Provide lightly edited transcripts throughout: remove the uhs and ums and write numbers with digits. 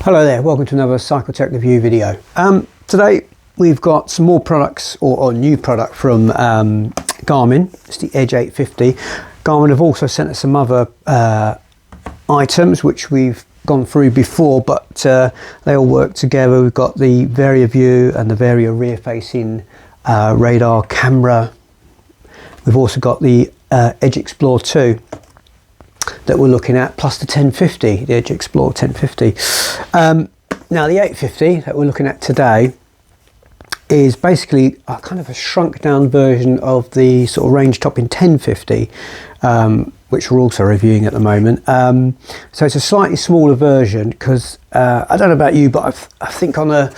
Hello there, welcome to another Cycle Tech review video. Today we've got some more products or new product from Garmin. It's the Edge 850. Garmin have also sent us some other items which we've gone through before, but they all work together. We've got the Varia view and the Varia rear facing radar camera. We've also got the Edge Explorer 2 that we're looking at, plus the 1050, the Edge Explorer 1050. Now the 850 that we're looking at today is basically a kind of a shrunk down version of the sort of range topping 1050, which we're also reviewing at the moment. So it's a slightly smaller version because I don't know about you, but I think on a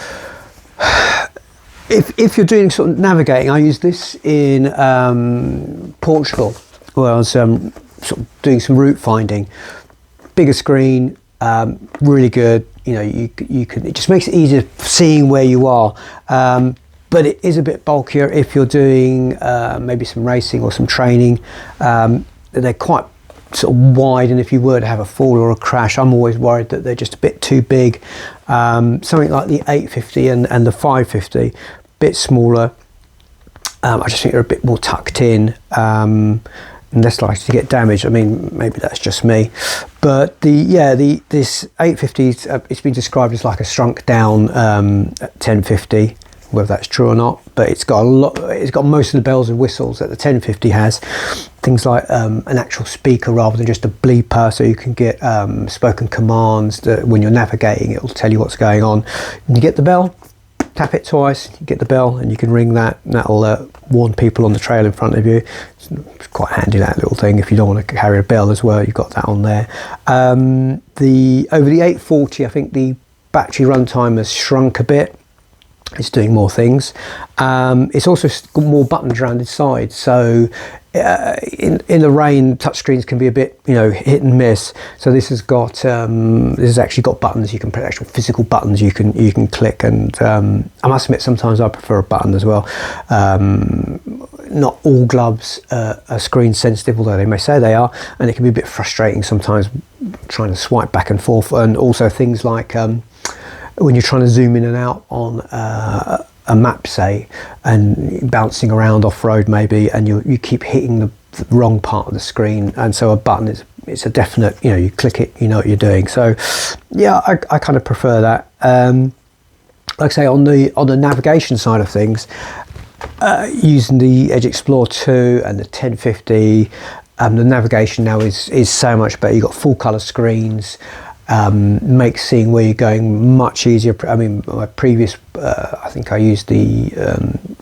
if you're doing sort of navigating, I use this in Portugal where I was sort of doing some route finding. Bigger screen, really good. You know, you can, it just makes it easier seeing where you are. But it is a bit bulkier if you're doing maybe some racing or some training. They're quite sort of wide, and if you were to have a fall or a crash, I'm always worried that they're just a bit too big. Something like the 850 and the 550, bit smaller. I just think they're a bit more tucked in. And less likely to get damaged. I mean, maybe that's just me, but this 850 it's been described as like a shrunk down 1050, whether that's true or not. But it's got it's got most of the bells and whistles that the 1050 has. Things like an actual speaker rather than just a bleeper, so you can get spoken commands that when you're navigating, it will tell you what's going on. When you get the bell, tap it twice, you get the bell, and you can ring that, and that'll warn people on the trail in front of you. It's quite handy, that little thing, if you don't want to carry a bell as well. You've got that on there. Over the 840, I think the battery runtime has shrunk a bit. It's doing more things. It's also got more buttons around its side, so in the rain, touchscreens can be a bit, you know, hit and miss. So this has got this has actually got buttons. You can put actual physical buttons you can click, and I must admit sometimes I prefer a button as well. Not all gloves are screen sensitive, although they may say they are, and it can be a bit frustrating sometimes trying to swipe back and forth. And also things like when you're trying to zoom in and out on a map, say, and bouncing around off-road maybe, and you keep hitting the wrong part of the screen, and so a button it's a definite, you know, you click it, you know what you're doing. So yeah, I kind of prefer that. Like I say, on the navigation side of things, using the Edge Explorer 2 and the 1050, the navigation now is so much better. You've got full color screens. Makes seeing where you're going much easier. I mean, my previous, I think I used the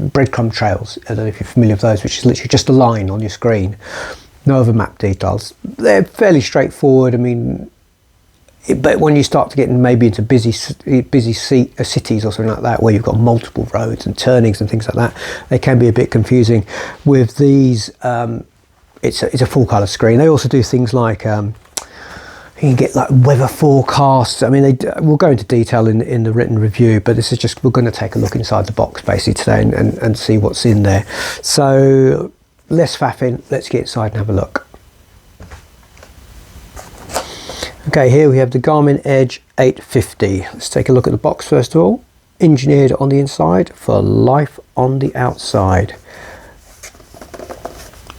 breadcrumb trails. I don't know if you're familiar with those, which is literally just a line on your screen, no other map details. They're fairly straightforward. I mean, but when you start to get maybe into busy cities or something like that, where you've got multiple roads and turnings and things like that, they can be a bit confusing. With these, it's a full color screen. They also do things like you can get like weather forecasts. I mean, we'll go into detail in the written review, but this is just, we're going to take a look inside the box basically today and see what's in there. So less faffing, let's get inside and have a look. Okay, here we have the Garmin Edge 850. Let's take a look at the box first of all. Engineered on the inside for life on the outside.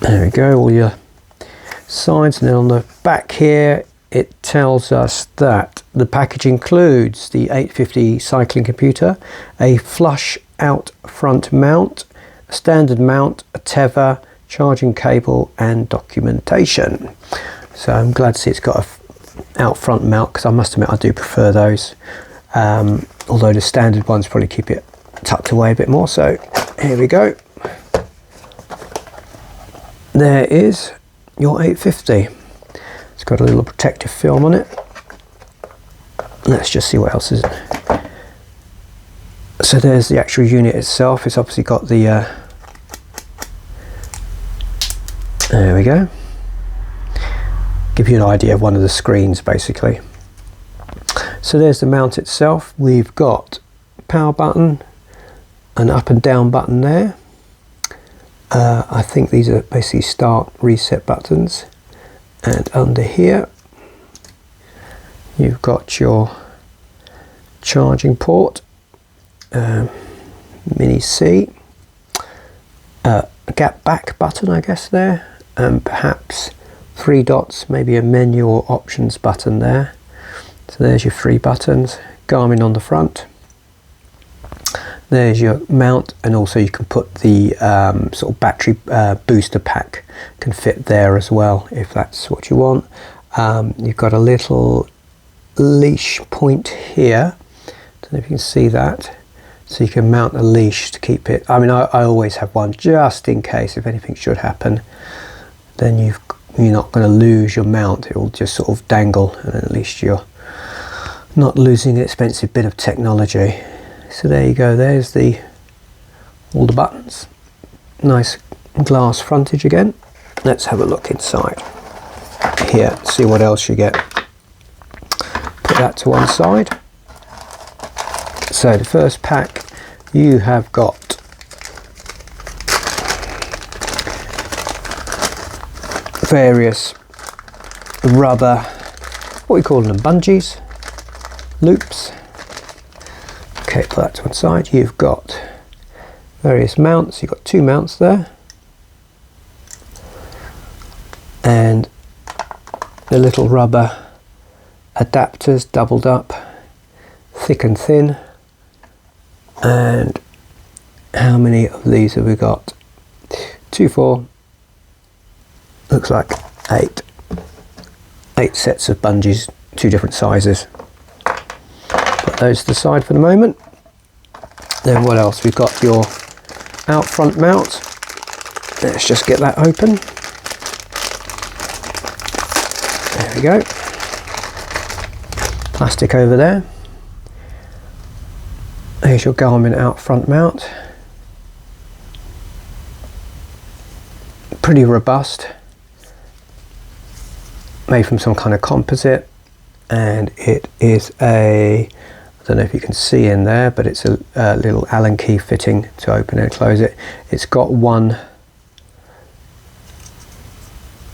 There we go, all your signs, and then on the back here it tells us that the package includes the 850 cycling computer, a flush out front mount, a standard mount, a tether, charging cable, and documentation. So I'm glad to see it's got a out front mount, because I must admit I do prefer those, although the standard ones probably keep it tucked away a bit more. So here we go. There is your 850. It's got a little protective film on it. Let's just see what else is. So there's the actual unit itself. It's obviously got the there we go. Give you an idea of one of the screens basically. So there's the mount itself. We've got power button, an up and down button there. I think these are basically start reset buttons. And under here you've got your charging port, mini C, a gap back button I guess there, and perhaps 3 dots, maybe a menu or options button there. So there's your 3 buttons, Garmin on the front. There's your mount, and also you can put the sort of battery booster pack can fit there as well if that's what you want. You've got a little leash point here, don't know if you can see that, so you can mount a leash to keep it. I mean, I always have one just in case if anything should happen, then you're not going to lose your mount, it will just sort of dangle, and at least you're not losing an expensive bit of technology. So there you go, there's all the buttons. Nice glass frontage again. Let's have a look inside here, see what else you get. Put that to one side. So the first pack, you have got various rubber, what are we calling them, bungees, loops. Okay, put that to one side. You've got various mounts. You've got 2 mounts there, and the little rubber adapters doubled up, thick and thin. And how many of these have we got? 2, 4, looks like 8 sets of bungees, 2 different sizes. Put those to the side for the moment. Then what else? We've got your out front mount. Let's just get that open. There we go. Plastic over there. Here's your Garmin out front mount. Pretty robust. Made from some kind of composite, and it is I don't know if you can see in there, but it's a little Allen key fitting to open and close it. It's got one,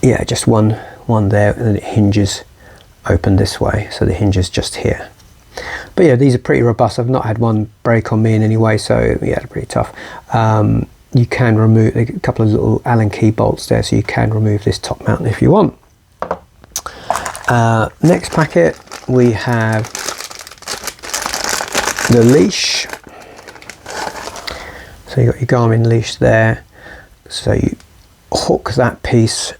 yeah, just one there, and then it hinges open this way, so the hinge is just here. But yeah, these are pretty robust. I've not had one break on me in any way, so yeah, pretty tough. You can remove a couple of little Allen key bolts there, so you can remove this top mount if you want. Next packet, we have the leash. So you've got your Garmin leash there, so you hook that piece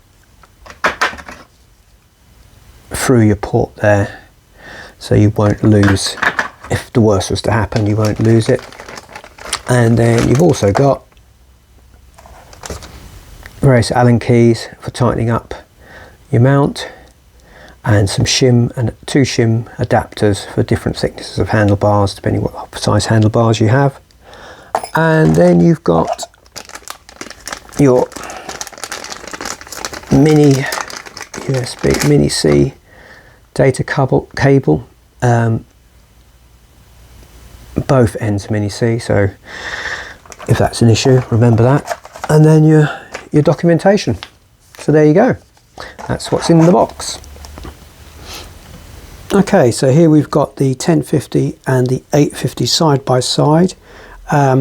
through your port there, so you won't lose, if the worst was to happen, you won't lose it. And then you've also got various Allen keys for tightening up your mount, and some shim and 2 shim adapters for different thicknesses of handlebars depending what size handlebars you have. And then you've got your mini USB mini C data cable, both ends mini C, so if that's an issue, remember that. And then your documentation. So there you go, that's what's in the box. Okay, so here we've got the 1050 and the 850 side by side. A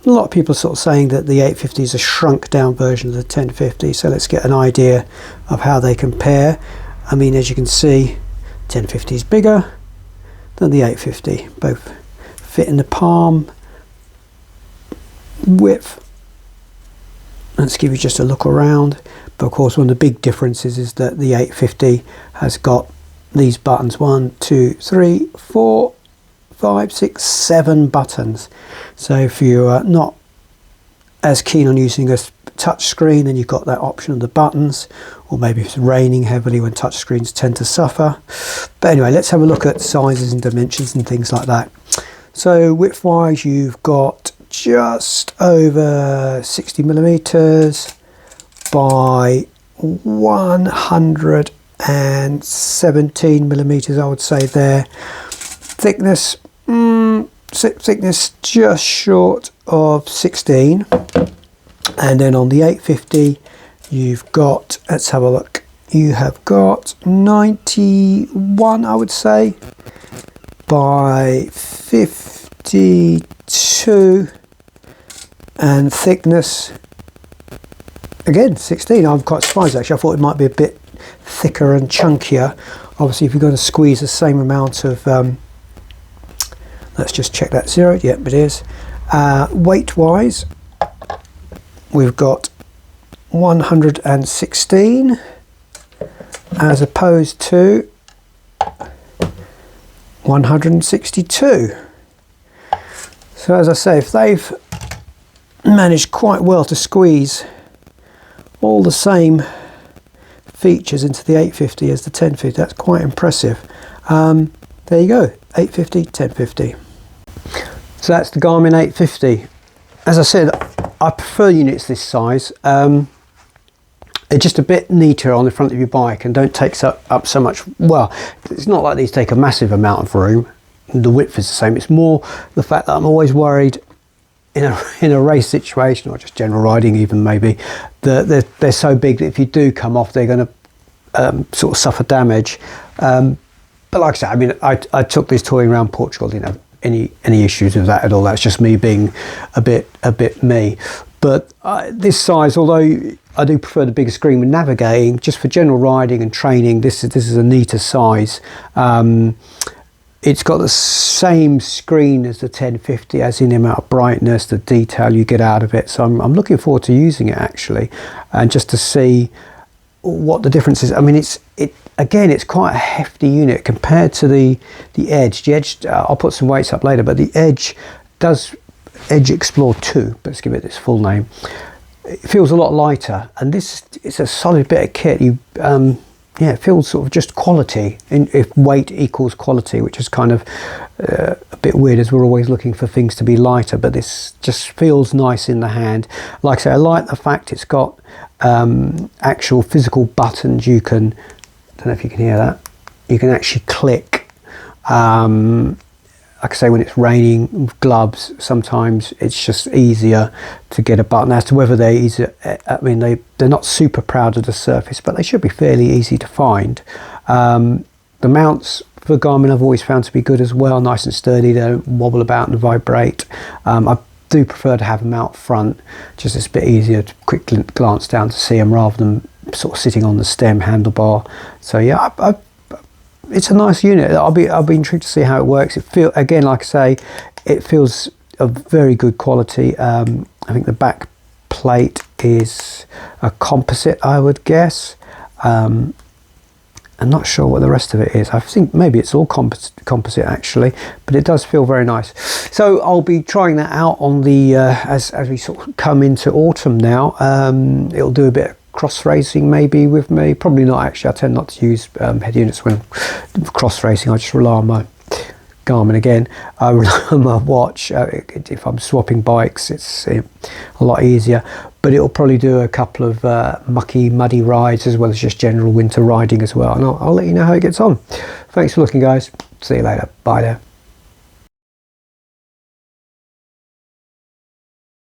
lot of people are sort of saying that the 850 is a shrunk down version of the 1050, so let's get an idea of how they compare. I mean, as you can see, 1050 is bigger than the 850, both fit in the palm. Width, let's give you just a look around, but of course one of the big differences is that the 850 has got these buttons, 1, 2, 3, 4, 5, 6, 7 buttons. So if you're not as keen on using a touch screen, then you've got that option of the buttons, or maybe if it's raining heavily when touch screens tend to suffer. But anyway, let's have a look at sizes and dimensions and things like that. So width wise, you've got just over 60 millimeters by 117 millimeters, I would say there. Thickness, thickness just short of 16. And then on the 850, you've got, let's have a look, you have got 91, I would say, by 52, and thickness again 16. I'm quite surprised actually. I thought it might be a bit thicker and chunkier. Obviously if you're going to squeeze the same amount of let's just check that zeroed. Yep, it is. Weight wise, we've got 116 as opposed to 162. So as I say, if they've managed quite well to squeeze all the same features into the 850 as the 1050, that's quite impressive. There you go, 850, 1050. So that's the Garmin 850. As I said, I prefer units this size. They're just a bit neater on the front of your bike and don't take up so much. Well, it's not like these take a massive amount of room. The width is the same. It's more the fact that I'm always worried in a race situation, or just general riding even maybe, that they're so big that if you do come off, they're going to sort of suffer damage. But like I said, I mean, I took this touring around Portugal, didn't have any issues with that at all. That's just me being a bit me. But this size, although I do prefer the bigger screen with navigating, just for general riding and training, this is a neater size. It's got the same screen as the 1050, as in the amount of brightness, the detail you get out of it. So I'm looking forward to using it actually, and just to see what the difference is. I mean, it's quite a hefty unit compared to the Edge. The Edge, I'll put some weights up later, but the Edge Edge Explore 2, let's give it its full name. It feels a lot lighter, and this is a solid bit of kit. Yeah, it feels sort of just quality, if weight equals quality, which is kind of a bit weird, as we're always looking for things to be lighter, but this just feels nice in the hand. Like I say, I like the fact it's got actual physical buttons. You can, I don't know if you can hear that, you can actually click. Like I say, when it's raining with gloves, sometimes it's just easier to get a button. As to whether they're easy, I mean, they're not super proud of the surface, but they should be fairly easy to find. The mounts for Garmin I've always found to be good as well, nice and sturdy. They don't wobble about and vibrate. I do prefer to have them out front, just it's a bit easier to quick glance down to see them rather than sort of sitting on the stem handlebar. So yeah, it's a nice unit. I'll be intrigued to see how it works. It again, like I say, it feels of very good quality. I think the back plate is a composite, I would guess. I'm not sure what the rest of it is. I think maybe it's all composite actually, but it does feel very nice. So I'll be trying that out on the as we sort of come into autumn now. It'll do a bit of cross racing maybe with me. Probably not actually. I tend not to use head units when cross racing. I just rely on my Garmin again. I rely on my watch. If I'm swapping bikes, it's a lot easier. But it'll probably do a couple of muddy rides, as well as just general winter riding as well. And I'll let you know how it gets on. Thanks for looking, guys. See you later. Bye now.